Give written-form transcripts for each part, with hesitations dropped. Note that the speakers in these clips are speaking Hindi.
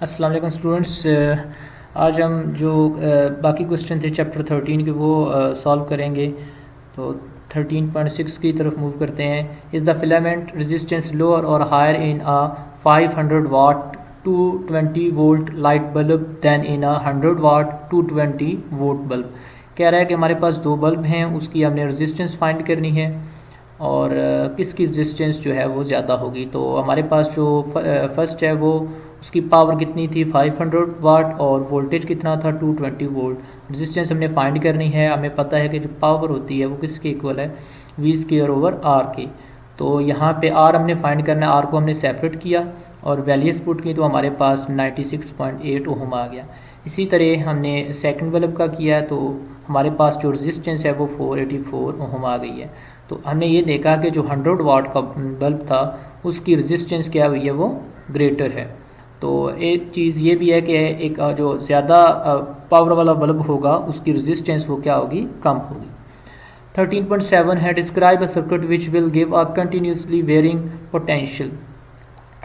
अस्सलाम वालेकुम स्टूडेंट्स। आज हम जो बाकी क्वेश्चन थे चैप्टर 13 के वो सॉल्व करेंगे। तो 13.6 की तरफ मूव करते हैं। Is the filament resistance lower और higher in a 500 watt 220 volt light bulb than in a 100 watt 220 volt bulb. कह रहा है कि हमारे पास दो बल्ब हैं, उसकी हमने रेजिस्टेंस फाइंड करनी है और किसकी रेजिस्टेंस जो है वो ज़्यादा होगी। तो हमारे पास जो फर्स्ट है वो उसकी पावर कितनी थी 500 वाट और वोल्टेज कितना था 220 वोल्ट। रेजिस्टेंस हमने फाइंड करनी है। हमें पता है कि जो पावर होती है वो किसके इक्वल है, वी स्क्वायर ओवर आर के। तो यहाँ पे आर हमने फाइंड करना है, आर को हमने सेपरेट किया और वैल्यूज पुट की तो हमारे पास 96.8 ओम आ गया। इसी तरह हमने सेकंड बल्ब का किया तो हमारे पास जो रेजिस्टेंस है वो 484 ओम आ गई है। तो हमने ये देखा कि जो 100 वाट का बल्ब था उसकी रेजिस्टेंस क्या हुई है, वो ग्रेटर है। तो एक चीज़ ये भी है कि एक जो ज़्यादा पावर वाला बल्ब होगा उसकी रेजिस्टेंस वो क्या होगी, कम होगी। 13.7 है describe a circuit which will give a continuously varying potential.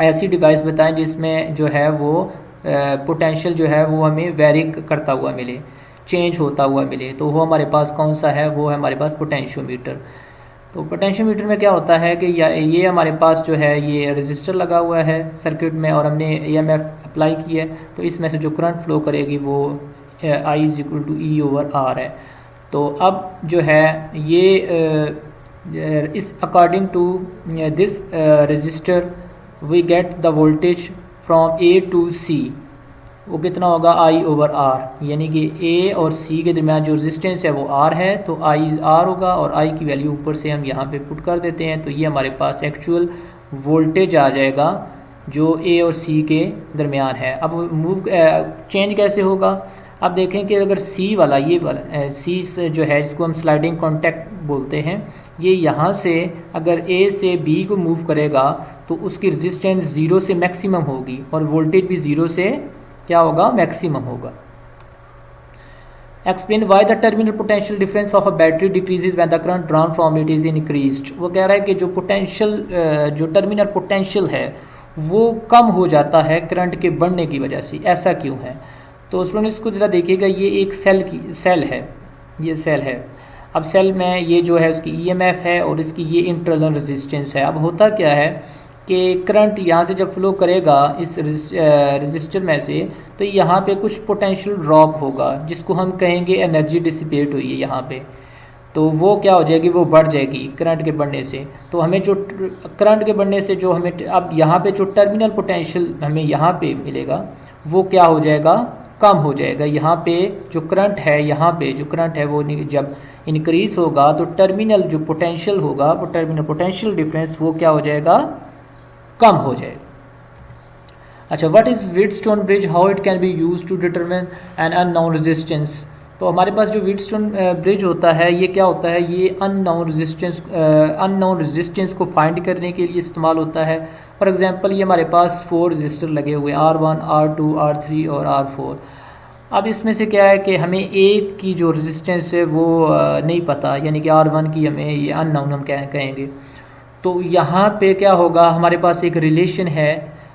ऐसी डिवाइस बताएं जिसमें जो है वो पोटेंशियल जो है वो हमें वेरी करता हुआ मिले, चेंज होता हुआ मिले। तो वो हमारे पास कौन सा है, वो है हमारे पास पोटेंशियोमीटर। तो पोटेंशियोमीटर में क्या होता है कि ये हमारे पास जो है ये रेजिस्टर लगा हुआ है सर्किट में और हमने ईएमएफ अप्लाई की है। तो इसमें से जो करंट फ्लो करेगी वो I is equal to E over R है। तो अब जो है ये इस according to this resistor we get the voltage from A to C. वो कितना होगा आई ओवर आर, यानी कि ए और सी के दरमियान जो रेजिस्टेंस है वो आर है तो आई आर होगा और आई की वैल्यू ऊपर से हम यहाँ पे पुट कर देते हैं। तो ये हमारे पास एक्चुअल वोल्टेज आ जाएगा जो ए और सी के दरमियान है। अब मूव चेंज कैसे होगा, अब देखें कि अगर सी वाला ये वाला सी जो है जिसको हम स्लाइडिंग कॉन्टैक्ट बोलते हैं, ये यहाँ से अगर ए से बी को मूव करेगा तो उसकी रेजिस्टेंस ज़ीरो से मैक्सिमम होगी और वोल्टेज भी ज़ीरो से क्या होगा, मैक्सिमम होगा। Explain why the terminal potential difference of a battery decreases when the current drawn from it is increased. वो कह रहा है कि जो पोटेंशियल जो टर्मिनल पोटेंशियल है वो कम हो जाता है करंट के बढ़ने की वजह से, ऐसा क्यों है। तो स्टूडेंट्स को ज़रा देखिएगा, ये एक सेल है, ये सेल है। अब सेल में ये जो है उसकी ईएमएफ है और इसकी ये इंटरनल रेजिस्टेंस है। अब होता क्या है कि करंट यहाँ से जब फ्लो करेगा इस रेजिस्टर में से तो यहाँ पे कुछ पोटेंशियल ड्रॉप होगा जिसको हम कहेंगे एनर्जी डिसिपेट हुई है यहाँ पे। तो वो क्या हो जाएगी, वो बढ़ जाएगी करंट के बढ़ने से। तो हमें जो करंट के बढ़ने से जो हमें अब यहाँ पे जो टर्मिनल पोटेंशियल हमें यहाँ पे मिलेगा वो क्या हो जाएगा, कम हो जाएगा। यहाँ पे जो करंट है, यहाँ पे जो करंट है वो जब इंक्रीज़ होगा तो टर्मिनल जो पोटेंशियल होगा वो टर्मिनल पोटेंशियल डिफरेंस वो क्या हो जाएगा, कम हो जाएगा। अच्छा, what is Wheatstone bridge, how it can be use to determine an unknown resistance. तो हमारे पास जो व्हीटस्टोन ब्रिज होता है ये क्या होता है, ये अननोन रेजिस्टेंस को फाइंड करने के लिए इस्तेमाल होता है। फॉर एग्जांपल ये हमारे पास 4 रजिस्टर लगे हुए हैं, R1 R2 R3 और R4। अब इसमें से क्या है कि हमें एक की जो रेजिस्टेंस है वो नहीं पता, यानी कि R1 की हमें ये अननोन हम कहेंगे। तो यहाँ पे क्या होगा, हमारे पास एक रिलेशन है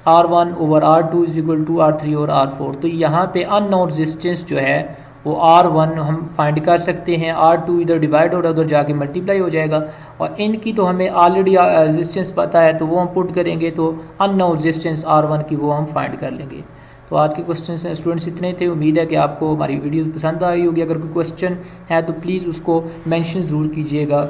R1 over R2 is equal to R3 और R4। तो यहाँ पे अननोन रेजिस्टेंस जो है वो R1 हम फाइंड कर सकते हैं, R2 इधर डिवाइड हो रहा है उधर जाके मल्टीप्लाई हो जाएगा और इनकी तो हमें ऑलरेडी रेजिस्टेंस पता है तो वो हम पुट करेंगे तो अननोन रेजिस्टेंस R1 की वो हम फाइंड कर लेंगे। तो आज के क्वेश्चन स्टूडेंट्स इतने थे। उम्मीद है कि आपको हमारी वीडियो पसंद आई होगी। अगर कोई क्वेश्चन है तो प्लीज़ उसको मेंशन ज़रूर कीजिएगा।